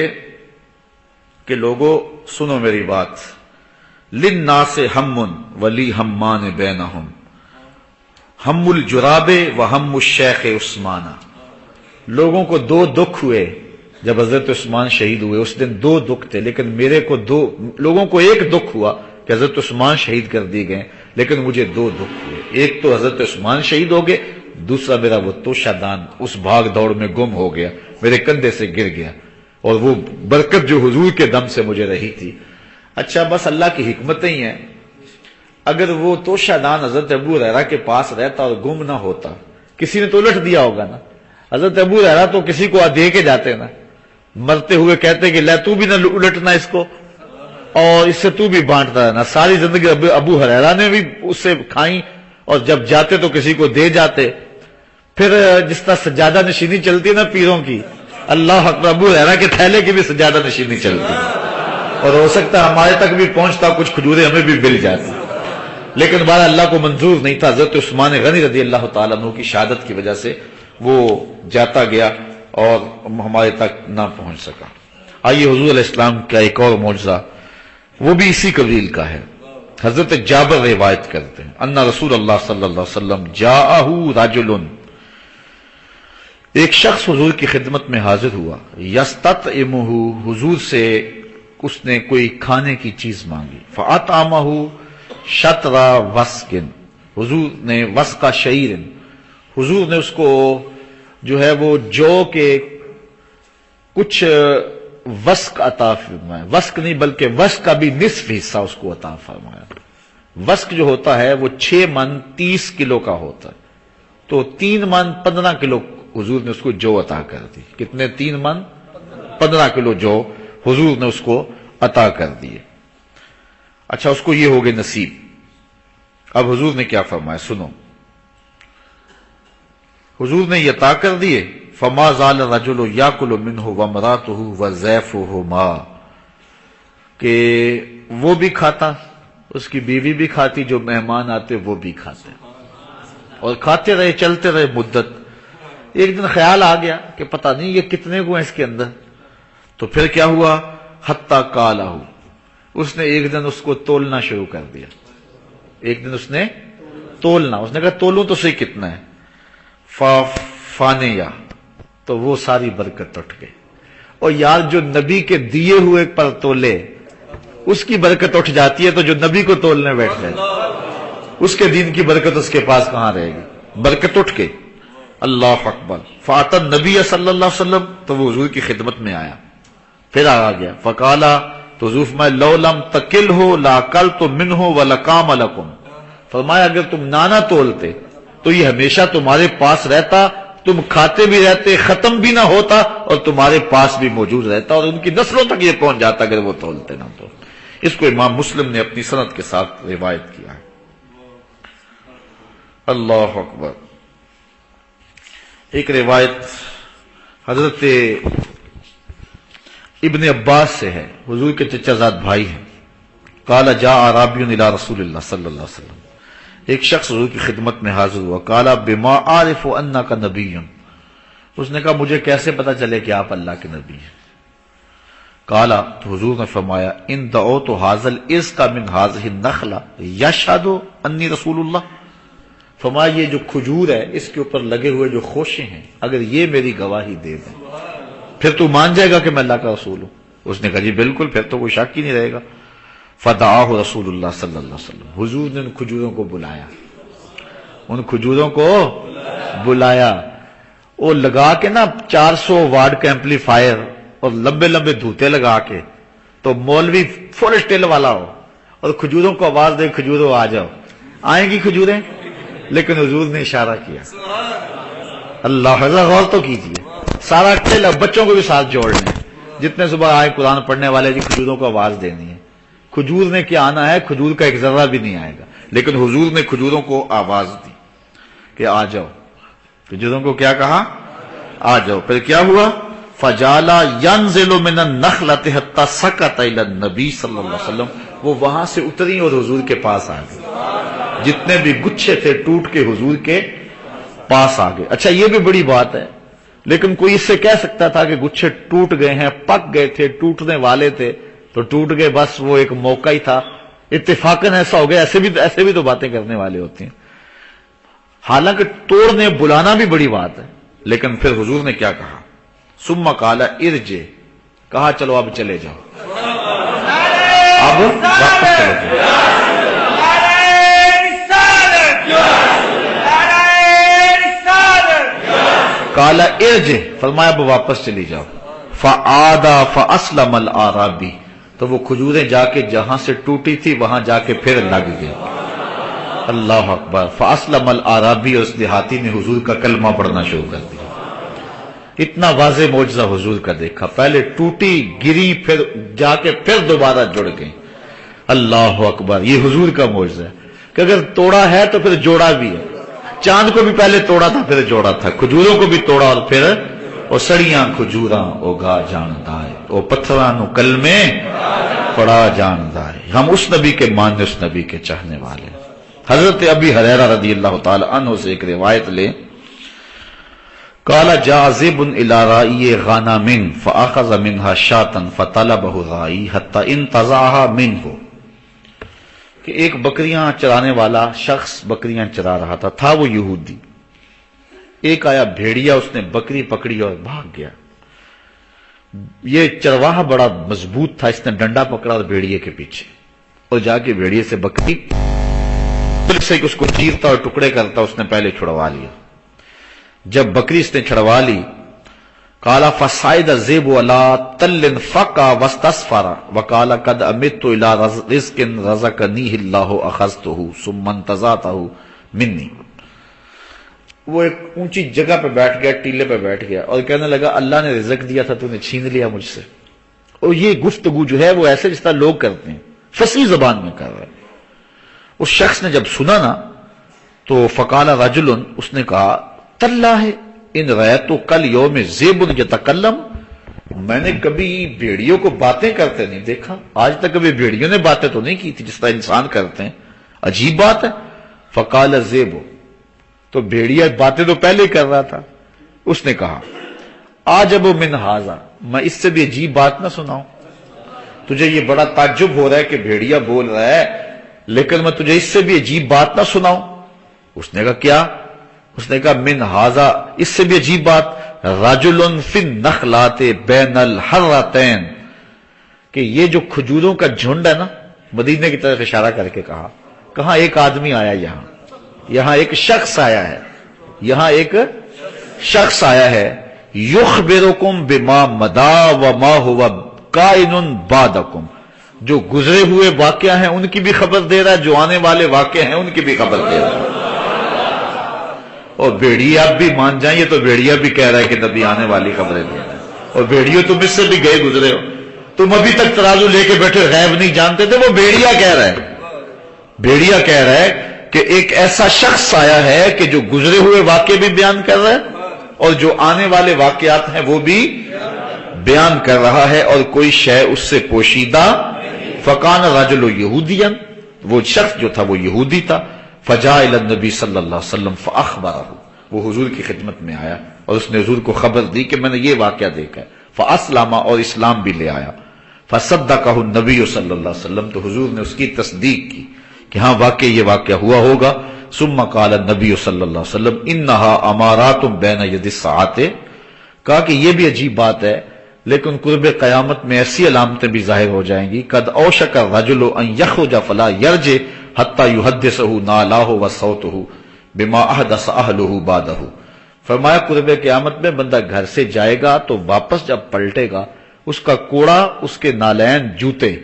کہ لوگوں سنو میری بات، للناس ہم ولی ہمان بینہم، ہم الجراب و ہم الشیخ عثمانہ، لوگوں کو 2 دکھ ہوئے جب حضرت عثمان شہید ہوئے، اس دن 2 دکھ تھے، لیکن لوگوں کو 1 دکھ ہوا کہ حضرت عثمان شہید کر دیے گئے، لیکن مجھے 2 دکھ ہوئے، ایک تو حضرت عثمان شہید ہو گئے، دوسرا میرا وہ توشہ دان اس بھاگ دوڑ میں گم ہو گیا، میرے کندھے سے گر گیا، اور وہ برکت جو حضور کے دم سے مجھے رہی تھی۔ اچھا بس اللہ کی حکمتیں ہی ہیں، اگر وہ توشہ دان حضرت ابو ہریرہ کے پاس رہتا اور گم نہ ہوتا، کسی نے تو الٹ دیا ہوگا نا، حضرت ابو ہریرہ تو کسی کو دے کے جاتے نا، مرتے ہوئے کہتے کہ لے تو بھی نہ الٹنا اس کو، اور اس سے تو بھی بانٹتا رہنا۔ ساری زندگی ابو ہریرہ نے بھی اس سے کھائیں، اور جب جاتے تو کسی کو دے جاتے۔ پھر جس طرح سجادہ نشینی چلتی ہے نا پیروں کی، اللہ اکبر، ابو ہریرہ کے تھیلے کی بھی سجادہ نشینی چلتی، اور ہو سکتا ہے ہمارے تک بھی پہنچتا، کچھ کھجوریں ہمیں بھی مل جاتی، لیکن بارہ اللہ کو منظور نہیں تھا۔ حضرت عثمان غنی رضی اللہ تعالیٰ عنہ کی شہادت کی وجہ سے وہ جاتا گیا اور ہمارے تک نہ پہنچ سکا۔ آئیے حضور علیہ السلام کا ایک اور معجزہ، وہ بھی اسی قبیل کا ہے۔ حضرت جابر روایت کرتے ہیں، ان رسول اللہ صلی اللہ علیہ وسلم جاءہ رجل، ایک شخص حضور کی خدمت میں حاضر ہوا، یستطعمہ، حضور سے اس نے کوئی کھانے کی چیز مانگی، فاطعمہ شطر وسق، حضور نے وسق شعیر، حضور نے اس کو جو ہے وہ جو کے کچھ وسق عطا فرمایا، وسق نہیں بلکہ وسق کا بھی نصف حصہ اس کو عطا فرمایا۔ وسق جو ہوتا ہے وہ 6 من 30 کلو کا ہوتا ہے، تو 3 من 15 کلو حضور نے اس کو جو عطا کر دی۔ کتنے؟ 3 من 15 کلو جو حضور نے اس کو عطا کر دیے۔ اچھا اس کو یہ ہو گئے نصیب۔ اب حضور نے کیا فرمایا سنو، حضور نے یہ عطا کر دیے، فما زال الرجل یاکل منہ وامرأتہ وضیفہما، کہ وہ بھی کھاتا، اس کی بیوی بھی کھاتی، جو مہمان آتے وہ بھی کھاتے، اور کھاتے رہے، چلتے رہے مدت۔ ایک دن خیال آ گیا کہ پتہ نہیں یہ کتنے کو ہیں اس کے اندر، تو پھر کیا ہوا، حتی قالہ، اس نے ایک دن اس کو تولنا شروع کر دیا، ایک دن اس نے تولنا، اس نے کہا تولوں تو صحیح کتنا ہے، فانیہ، تو وہ ساری برکت اٹھ گئی۔ اور یار جو نبی کے دیے ہوئے پر تولے اس کی برکت اٹھ جاتی ہے، تو جو نبی کو تولنے بیٹھ جائے اس کے دین کی برکت اس کے پاس کہاں رہے گی؟ برکت اٹھ گئی۔ اللہ اکبر۔ فاطا نبی صلی اللہ علیہ وسلم، تو وہ حضور کی خدمت میں آیا، پھر آ گیا، فقالا، تو حضور فرمایا لو لم تکل ہو لاکلت منہ ولقام لکم، فرمایا اگر تم نانا تولتے تو یہ ہمیشہ تمہارے پاس رہتا، تم کھاتے بھی رہتے، ختم بھی نہ ہوتا، اور تمہارے پاس بھی موجود رہتا، اور ان کی نسلوں تک یہ پہنچ جاتا اگر وہ تولتے نہ تو۔ اس کو امام مسلم نے اپنی سند کے ساتھ روایت کیا ہے۔ اللہ اکبر۔ ایک روایت حضرت ابن عباس سے ہے، حضور کے چچا زاد بھائی ہیں. قال جاء اعرابی الی رسول اللہ صلی اللہ علیہ وسلم، ایک شخص حضور کی خدمت میں حاضر ہوا. قال بما اعرف انک نبی، اس نے کہا مجھے کیسے پتا چلے کہ آپ اللہ کے نبی ہیں؟ قال، تو حضور نے فرمایا ان دعوت حاضل اس کا من حاضہ النخلہ یشہد انی رسول اللہ، فرمایا یہ جو کھجور ہے اس کے اوپر لگے ہوئے جو خوشے ہیں اگر یہ میری گواہی دے دیں پھر تو مان جائے گا کہ میں اللہ کا رسول ہوں. اس نے کہا جی بالکل، پھر تو کوئی شک ہی نہیں رہے گا. فدعاہ رسول اللہ صلی اللہ علیہ وسلم، حضور نے ان کھجوروں کو بلایا، ان کھجوروں کو بلایا. وہ لگا کے نا 400 واٹ کا ایمپلیفائر اور لمبے لمبے دھوتے لگا کے، تو مولوی فل اسٹیل والا ہو اور کھجوروں کو آواز دے کھجوروں آ جاؤ، آئیں گی کھجوریں؟ لیکن حضور نے اشارہ کیا. اللہ حضرت غور تو کیجیے، سارا ٹیل بچوں کو بھی ساتھ جوڑ لیں، جتنے صبح آئے قرآن پڑھنے والے جی کھجوروں کو آواز دینی ہے. کھجور نے کیا آنا ہے، کھجور کا ایک ذرہ بھی نہیں آئے گا، لیکن حضور نے کھجوروں کو آواز دی کہ آ جاؤ. کھجوروں کو کیا کہا؟ آ جاؤ. پھر کیا ہوا؟ فجالا ينزل من النخلة حتى سقط الى النبي صلی اللہ علیہ وسلم، وہ وہاں سے اتری اور حضور کے پاس آ گئی، جتنے بھی گچھے تھے ٹوٹ کے حضور کے پاس آ گئے. اچھا یہ بھی بڑی بات ہے، لیکن کوئی اس سے کہہ سکتا تھا کہ گچھے ٹوٹ گئے ہیں، پک گئے تھے، ٹوٹنے والے تھے تو ٹوٹ گئے، بس وہ ایک موقع ہی تھا، اتفاقاً ایسا ہو گیا. ایسے بھی تو باتیں کرنے والے ہوتے ہیں. حالانکہ توڑنے بلانا بھی بڑی بات ہے، لیکن پھر حضور نے کیا کہا؟ ثم قال ارجع، کہا چلو اب چلے جاؤ، اب واپس چلے جاؤ. قال ارجع، فرمایا اب واپس چلی جاؤ. فعاد فاسلم الاعرابی، تو وہ کھجوریں جا کے جہاں سے ٹوٹی تھی وہاں جا کے پھر لگ گئی. اللہ اکبر. فاسلم الاعرابی، اور اس دیہاتی نے حضور کا کلمہ پڑھنا شروع کر دیا. اتنا واضح معجزہ حضور کا دیکھا، پہلے ٹوٹی گری پھر جا کے پھر دوبارہ جڑ گئی. اللہ اکبر. یہ حضور کا معجزہ ہے کہ اگر توڑا ہے تو پھر جوڑا بھی ہے. چاند کو بھی پہلے توڑا تھا پھر جوڑا تھا، کھجوروں کو بھی توڑا اور پھر او سڑیاں کھجوراں او گا جاندہ ہے، او پتھراں نو کلمے پڑا جاندہ ہے. ہم اس نبی کے ماننے، اس نبی کے چاہنے والے. حضرت ابی ہریرہ رضی اللہ تعالی عنہ سے ایک روایت لیں. قال جاء ذئب الى راعي غنم فاخذ منها شاة فطلبه الراعي حتى انتزعها منه، کہ ایک بکریاں چرانے والا شخص بکریاں چرا رہا تھا وہ یہودی. ایک آیا بھیڑیا، اس نے بکری پکڑی اور بھاگ گیا. یہ چرواہا بڑا مضبوط تھا، اس نے ڈنڈا پکڑا اور بھیڑیے کے پیچھے، اور جا کے بھیڑیے سے بکری سے اس کو چیرتا اور ٹکڑے کرتا، اس نے پہلے چھڑوا لیا. جب بکری اس نے چھڑوا لی، قال فصعد الذئب على تل فقع واستسفر وقال قد امت الى رزق رزقنيه الله اخذته ثم انتزعته مني. وہ ایک اونچی جگہ پہ بیٹھ گیا، ٹیلے پہ بیٹھ گیا اور کہنے لگا اللہ نے رزق دیا تھا تو نے چھین لیا مجھ سے. اور یہ گفتگو جو ہے وہ ایسے جس طرح لوگ کرتے ہیں، فصیح زبان میں کر رہا ہے. اس شخص نے جب سنا نا تو فقال رجل، اس نے کہا تاللہ ان رأیت کل یوم ذئب یتکلم، میں نے کبھی بھیڑیوں کو باتیں کرتے نہیں دیکھا، آج تک کبھی بھیڑیوں نے باتیں تو نہیں کی تھی جس طرح انسان کرتے ہیں، عجیب بات ہے. فقال الذئب، تو بھیڑیا باتیں تو پہلے کر رہا تھا. اس نے کہا عجب من ھذا، میں اس سے بھی عجیب بات نہ سناؤں؟ تجھے یہ بڑا تعجب ہو رہا ہے کہ بھیڑیا بول رہا ہے، لیکن میں تجھے اس سے بھی عجیب بات نہ سناؤں؟ اس نے کہا کیا؟ اس نے کہا من ھذا، اس سے بھی عجیب بات، رجل فی النخلات بین الحرتین، کہ یہ جو کھجوروں کا جھنڈ ہے نا، مدینے کی طرف اشارہ کر کے کہا، کہاں ایک آدمی آیا، یہاں ایک شخص آیا ہے، یہاں ایک شخص آیا ہے، یخبرکم بما مدا وما هو کائن بعدکم، جو گزرے ہوئے واقعہ ہیں ان کی بھی خبر دے رہا ہے، جو آنے والے واقعہ ہیں ان کی بھی خبر دے رہا ہے. اور بھیڑیا بھی مان جائیں، یہ تو بھیڑیا بھی کہہ رہا ہے کہ نبی آنے والی خبریں دے رہا ہے. اور بھیڑیوں تم اس سے بھی گئے گزرے ہو، تم ابھی تک ترازو لے کے بیٹھے غیب نہیں جانتے تھے. وہ بھیڑیا کہہ رہا ہے، بھیڑیا کہہ رہا ہے کہ ایک ایسا شخص آیا ہے کہ جو گزرے ہوئے واقعے بھی بیان کر رہا ہے اور جو آنے والے واقعات ہیں وہ بھی بیان کر رہا ہے، اور کوئی شے اس سے پوشیدہ۔ فکان رجل یہودیا، وہ شخص جو تھا وہ یہودی تھا، فجاء الی النبی صلی اللہ علیہ وسلم فاخبرہ، وہ حضور کی خدمت میں آیا اور اس نے حضور کو خبر دی کہ میں نے یہ واقعہ دیکھا ہے، فاسلم، اور اسلام بھی لے آیا، فصدقہ النبی صلی اللہ علیہ وسلم، تو حضور نے اس کی تصدیق کی کہ ہاں واقعی یہ واقعہ ہوا ہوگا۔ ثم قال النبی صلی اللہ علیہ وسلم انہا امارات بین ید الساعۃ، کہا کہ یہ بھی عجیب بات ہے لیکن قرب قیامت میں ایسی علامتیں بھی ظاہر ہو جائیں گی، قد اوشک الرجل ان یخرج فلا یرجع حتی یحدثہ نالاہ وصوتہ بما احدث اہلہ بعدہ، فرمایا قرب قیامت میں بندہ گھر سے جائے گا تو واپس جب پلٹے گا اس کا کوڑا، اس کے نالین، جوتے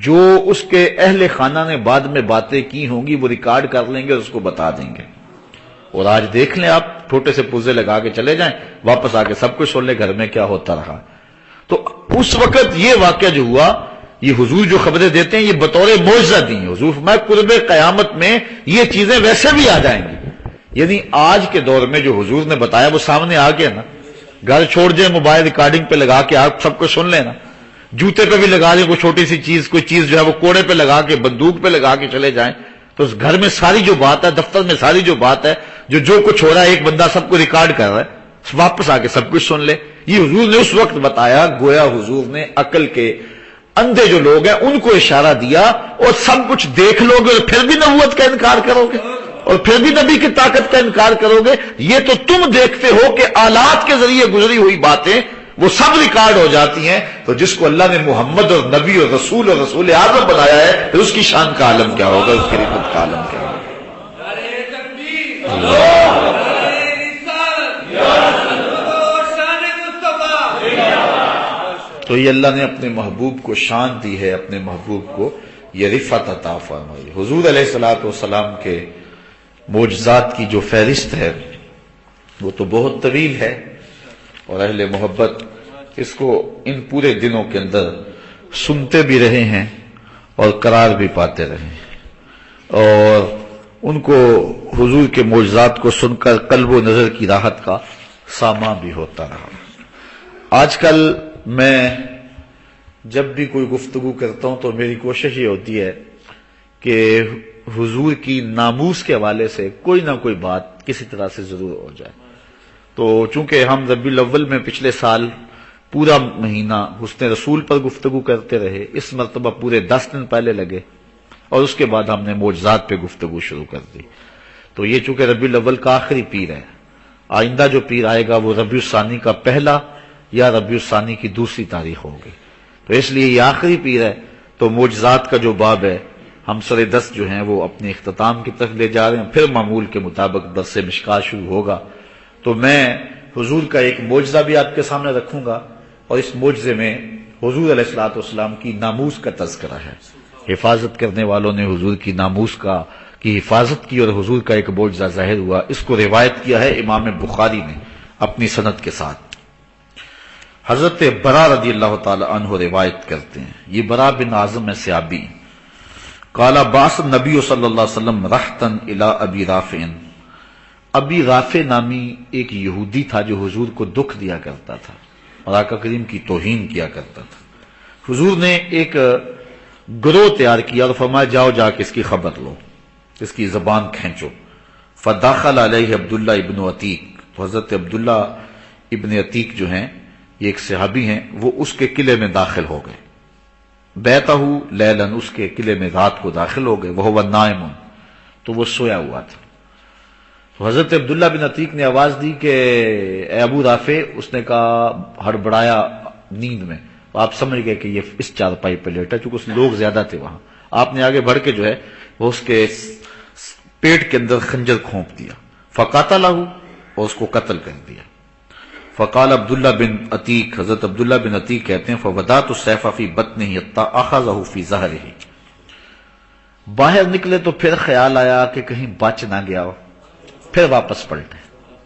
جو اس کے اہل خانہ نے بعد میں باتیں کی ہوں گی وہ ریکارڈ کر لیں گے اور اس کو بتا دیں گے۔ اور آج دیکھ لیں آپ، چھوٹے سے پرزے لگا کے چلے جائیں، واپس آ کے سب کچھ سن لیں گھر میں کیا ہوتا رہا۔ تو اس وقت یہ واقعہ جو ہوا، یہ حضور جو خبریں دیتے ہیں یہ بطور معجزہ دی ہیں حضور، میں قرب قیامت میں یہ چیزیں ویسے بھی آ جائیں گی، یعنی آج کے دور میں جو حضور نے بتایا وہ سامنے آ گیا نا، گھر چھوڑ جائیں، موبائل ریکارڈنگ پہ لگا کے آپ سب کو سن لینا، جوتے پہ بھی لگا لیں کوئی چھوٹی سی چیز، کوئی چیز جو ہے وہ کوڑے پہ لگا کے، بندوق پہ لگا کے چلے جائیں، تو اس گھر میں ساری جو بات ہے، دفتر میں ساری جو بات ہے، جو کچھ ہو رہا ہے ایک بندہ سب کو ریکارڈ کر رہا ہے، واپس آ کے سب کچھ سن لے۔ یہ حضور نے اس وقت بتایا، گویا حضور نے عقل کے اندھے جو لوگ ہیں ان کو اشارہ دیا، اور سب کچھ دیکھ لو گے اور پھر بھی نبوت کا انکار کرو گے اور پھر بھی نبی کی طاقت کا انکار کرو گے، یہ تو تم دیکھتے ہو کہ آلات کے ذریعے گزری ہوئی باتیں وہ سب ریکارڈ ہو جاتی ہیں، تو جس کو اللہ نے محمد اور نبی اور رسول اعظم بنایا ہے پھر اس کی شان کا عالم کیا ہوگا، اس کی رحمت کا عالم کیا ہوگا۔ تو یہ اللہ نے اپنے محبوب کو شان دی ہے، اپنے محبوب کو یہ رفعت عطا فرمائی۔ حضور علیہ الصلوۃ والسلام کے معجزات کی جو فہرست ہے وہ تو بہت طویل ہے، اور اہل محبت اس کو ان پورے دنوں کے اندر سنتے بھی رہے ہیں اور قرار بھی پاتے رہے ہیں، اور ان کو حضور کے معجزات کو سن کر قلب و نظر کی راحت کا سامان بھی ہوتا رہا۔ آج کل میں جب بھی کوئی گفتگو کرتا ہوں تو میری کوشش یہ ہوتی ہے کہ حضور کی ناموس کے حوالے سے کوئی نہ کوئی بات کسی طرح سے ضرور ہو جائے۔ تو چونکہ ہم ربیع الاول میں پچھلے سال پورا مہینہ حسن رسول پر گفتگو کرتے رہے، اس مرتبہ پورے 10 دن پہلے لگے، اور اس کے بعد ہم نے معجزات پہ گفتگو شروع کر دی۔ تو یہ چونکہ ربیع الاول کا آخری پیر ہے، آئندہ جو پیر آئے گا وہ ربیع الثانی کا پہلا یا ربیع الثانی کی دوسری تاریخ ہوگی، تو اس لیے یہ آخری پیر ہے۔ تو معجزات کا جو باب ہے ہم سر 10 جو ہیں وہ اپنے اختتام کی طرف لے جا رہے ہیں، پھر معمول کے مطابق درس مشکات شروع ہوگا۔ تو میں حضور کا ایک معجزہ بھی آپ کے سامنے رکھوں گا، اور اس معجزے میں حضور علیہ الصلوۃ والسلام کی ناموس کا تذکرہ ہے۔ حفاظت کرنے والوں نے حضور کی ناموس کی حفاظت کی اور حضور کا ایک معجزہ ظاہر ہوا، اس کو روایت کیا ہے امام بخاری نے اپنی سند کے ساتھ۔ حضرت برا رضی اللہ تعالی عنہ روایت کرتے ہیں، یہ برا بن عازم ہے صحابی، قال بعث النبی صلی اللہ علیہ وسلم رحتا الی ابی رافع، ابی رافع نامی ایک یہودی تھا جو حضور کو دکھ دیا کرتا تھا اور آقا کریم کی توہین کیا کرتا تھا۔ حضور نے ایک گروہ تیار کیا اور فرمایا جاؤ جا کے اس کی خبر لو، اس کی زبان کھینچو۔ فداخل علیہ عبداللہ ابن عتیق، تو حضرت عبداللہ ابن عتیق جو ہیں یہ ایک صحابی ہیں، وہ اس کے قلعے میں داخل ہو گئے، بیتہ لیلاً، اس کے قلعے میں رات کو داخل ہو گئے، وہو نائم، تو وہ سویا ہوا تھا۔ تو حضرت عبداللہ بن عتیق نے آواز دی کہ اے ابو رافع، اس نے کہا ہڑبڑایا نیند میں، آپ سمجھ گئے کہ یہ اس چارپائی پہ لیٹا، چونکہ اس لوگ زیادہ تھے وہاں، آپ نے آگے بڑھ کے جو ہے وہ اس کے پیٹ کے اندر خنجر کھونپ دیا، فقاتلہ، اور اس کو قتل کر دیا۔ فقال عبداللہ بن عتیق، حضرت عبداللہ بن عتیق کہتے ہیں فوضعت السیف فی بطنہ حتی اخذہ فی ظہرہ، باہر نکلے تو پھر خیال آیا کہ کہیں بچ نہ گیا ہو، پھر واپس پلٹے،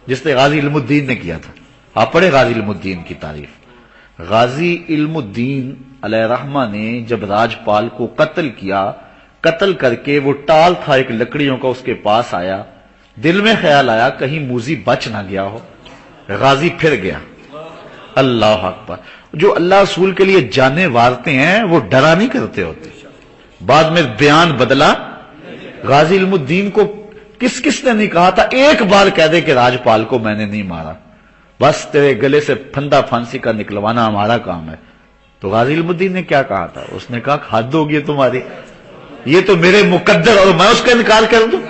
جس نے غازی علم الدین نے کیا تھا۔ آپ پڑھیں غازی علم الدین کی تعریف، غازی علم الدین علیہ رحمہ نے جب راجپال کو قتل کیا، قتل کر کے وہ ٹال تھا ایک لکڑیوں کا اس کے پاس آیا، دل میں خیال آیا کہیں موذی بچ نہ گیا ہو، غازی پھر گیا. اللہ اکبر. جو اللہ رسول کے لیے جانیں وارتے ہیں وہ ڈرا نہیں کرتے ہوتے. بعد میں بیان بدلا. غازی علم الدین کو کس کس نے نہیں کہا تھا ایک بار کہہ دے کہ راجپال کو میں نے نہیں مارا، بس تیرے گلے سے پھندا پھانسی کا نکلوانا ہمارا کام ہے. تو غازی علم الدین نے کیا کہا تھا؟ اس نے کہا حد ہوگی تمہاری، یہ تو میرے مقدر اور میں اس کا انکار کر دوں.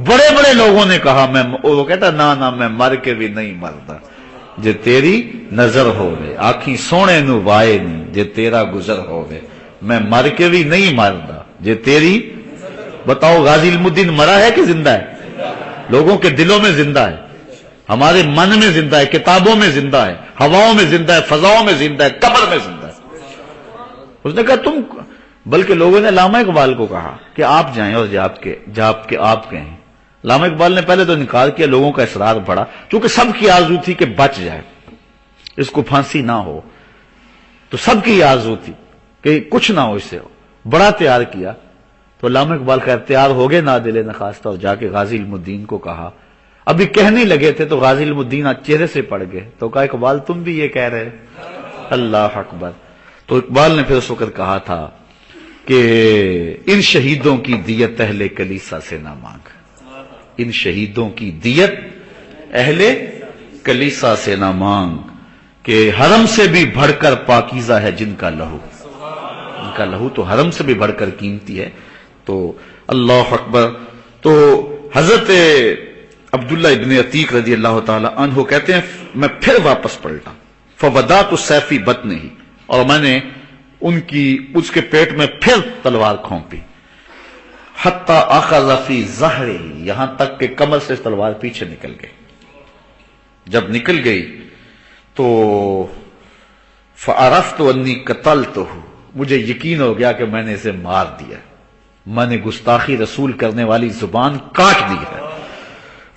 بڑے بڑے لوگوں نے کہا، وہ کہتا نہ میں مر کے بھی نہیں مرتا جے تیری نظر ہوے، آنکھی سونے نو وائے نہیں جے تیرا گزر ہوے، میں مر کے بھی نہیں مردا جے تیری. بتاؤ غازی علم الدین مرا ہے کہ زندہ ہے؟ لوگوں کے دلوں میں زندہ ہے، ہمارے من میں زندہ ہے، کتابوں میں زندہ ہے، ہواؤں میں زندہ ہے، فضاؤں میں زندہ ہے، قبر میں زندہ ہے. اس نے کہا تم، بلکہ لوگوں نے علامہ اقبال کو کہا کہ آپ جائیں اور جاب کے آپ کہیں. علامہ اقبال نے پہلے تو انکار کیا، لوگوں کا اصرار بڑھا، چونکہ سب کی آرزو تھی کہ بچ جائے، اس کو پھانسی نہ ہو، تو سب کی آرزو تھی کہ کچھ نہ ہو اس سے. بڑا تیار کیا تو علامہ اقبال خیر تیار ہو گئے نادل نخواستہ، اور جا کے غازی علم الدین کو کہا. ابھی کہنے لگے تھے تو غازی علم الدین چہرے سے پڑ گئے، تو کہا اقبال تم بھی یہ کہہ رہے؟ اللہ اکبر. تو اقبال نے پھر اس وقت کہا تھا کہ ان شہیدوں کی دیت اہل کلیسا سے نہ مانگ، ان شہیدوں کی دیت اہل کلیسا سے نہ مانگ، کہ حرم سے بھی بڑھ کر پاکیزہ ہے جن کا لہو، ان کا لہو تو حرم سے بھی بڑھ کر قیمتی ہے. تو اللہ اکبر. تو حضرت عبداللہ ابن عتیق رضی اللہ تعالی عنہ کہتے ہیں میں پھر واپس پلٹا، فوضعت السیف بطنہ، اور میں نے اس کے پیٹ میں پھر تلوار کھونپی، حتی اخذ فی ظہرہ، یہاں تک کہ کمر سے تلوار پیچھے نکل گئی. جب نکل گئی تو فعرفت انی قتلتہ، مجھے یقین ہو گیا کہ میں نے اسے مار دیا، میں نے گستاخی رسول کرنے والی زبان کاٹ دی ہے.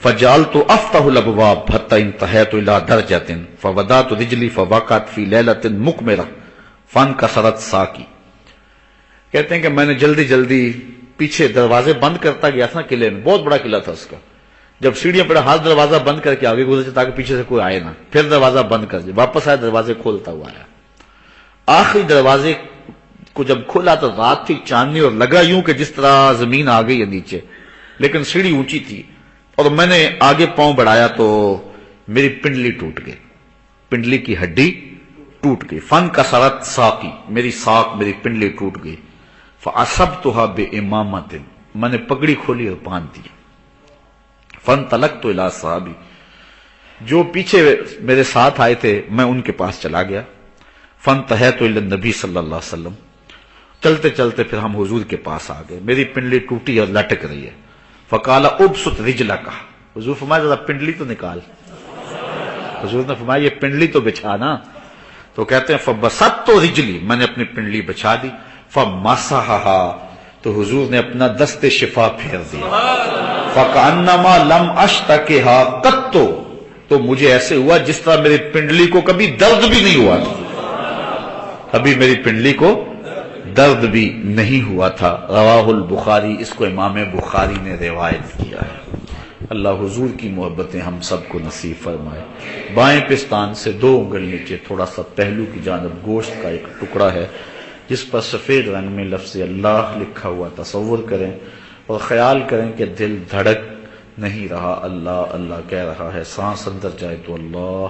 فجعلت افتح الابواب حتى انتهيت الى درجة فوضعت رجلي فوقعت في ليلة مقمرة فانكسرت ساقي. کہتے ہیں کہ میں نے جلدی جلدی پیچھے دروازے بند کرتا گیا تھا قلعے میں، بہت بڑا قلعہ تھا اس کا. جب سیڑھیاں پڑا ہاتھ دروازہ بند کر کے آگے گزرتے تاکہ پیچھے سے کوئی آئے نہ، پھر دروازہ بند کر دیا، واپس آیا دروازے کھولتا ہوا آیا. آخری دروازے کو جب کھولا تو رات تھی، چاندنی، اور لگا یوں کہ جس طرح زمین آ گئی ہے نیچے، لیکن سیڑھی اونچی تھی. اور میں نے آگے پاؤں بڑھایا تو میری پنڈلی ٹوٹ گئی، پنڈلی کی ہڈی ٹوٹ گئی. فن کسرت ساقی، میری ساق، میری پنڈلی ٹوٹ گئی. فاصبتها بامامۃ، میں نے پگڑی کھولی اور باندھ دی. فانطلقت الی صحابی، جو پیچھے میرے ساتھ آئے تھے میں ان کے پاس چلا گیا. فانتہیت الی النبی صلی اللہ علیہ وسلم، چلتے چلتے پھر ہم حضور کے پاس آ گئے. میری پنڈلی ٹوٹی اور لٹک رہی ہے. فقال ابسط رجلک، حضور فرمایا ذرا پنڈلی تو نکال. حضور نے فرمایا یہ پنڈلی تو بچھا نا. تو کہتے ہیں فبسطت رجلی، میں نے اپنی پنڈلی بچھا دی. فمسحها، تو حضور نے اپنا دست شفا پھیر دیا. فکأنما لم اشتکها قط، تو مجھے ایسے ہوا جس طرح میری پنڈلی کو کبھی درد بھی نہیں ہوا تھا، کبھی میری پنڈلی کو درد بھی نہیں ہوا تھا. رواہ البخاری، اس کو امام بخاری نے روایت کیا ہے. اللہ حضور کی محبتیں ہم سب کو نصیب فرمائے. بائیں پستان سے 2 انگل نیچے تھوڑا سا پہلو کی جانب گوشت کا ایک ٹکڑا ہے جس پر سفید رنگ میں لفظ اللہ لکھا ہوا. تصور کریں اور خیال کریں کہ دل دھڑک نہیں رہا، اللہ اللہ کہہ رہا ہے. سانس اندر جائے تو اللہ،